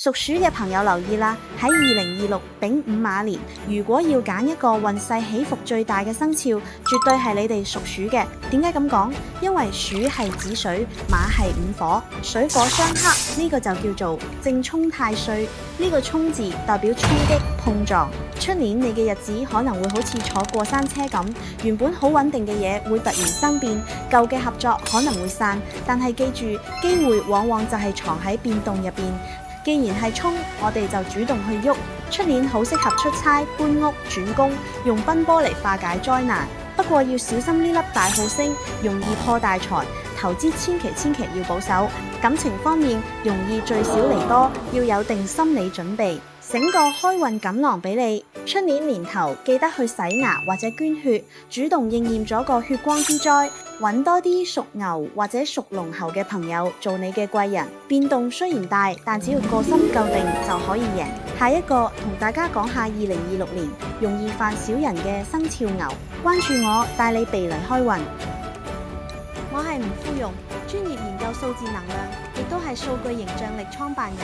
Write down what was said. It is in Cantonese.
屬鼠嘅朋友留意啦，喺2026丙午馬年，如果要揀一個運勢起伏最大嘅生肖，絕對係你哋屬鼠嘅。點解咁講？因為鼠係子水，馬係午火，水火相克，呢個就叫做正沖太歲。呢個沖字代表衝擊碰撞。出年你嘅日子可能會好似坐過山車咁，原本好穩定嘅嘢會突然生變，舊嘅合作可能會散。但係記住，機會往往就係藏喺變動入邊。既然係衝，我哋就主動去喐。出年好適合出差、搬屋、轉工，用奔波嚟化解災難。不過要小心呢粒大號星，容易破大財。投資千祈要保守。感情方面容易聚少離多，要有定心理準備。醒個開運錦囊俾你，出年年頭記得去洗牙或者捐血，主動應驗咗個血光之災。揾多啲屬牛或者屬龍猴嘅朋友做你嘅貴人。變動雖然大，但只要個心夠定就可以贏。下一個同大家講下2026年容易犯小人嘅生肖牛。關注我，帶你避雷開運。我係吳富容，專業研究數字能量，亦都係數據形象力創辦人。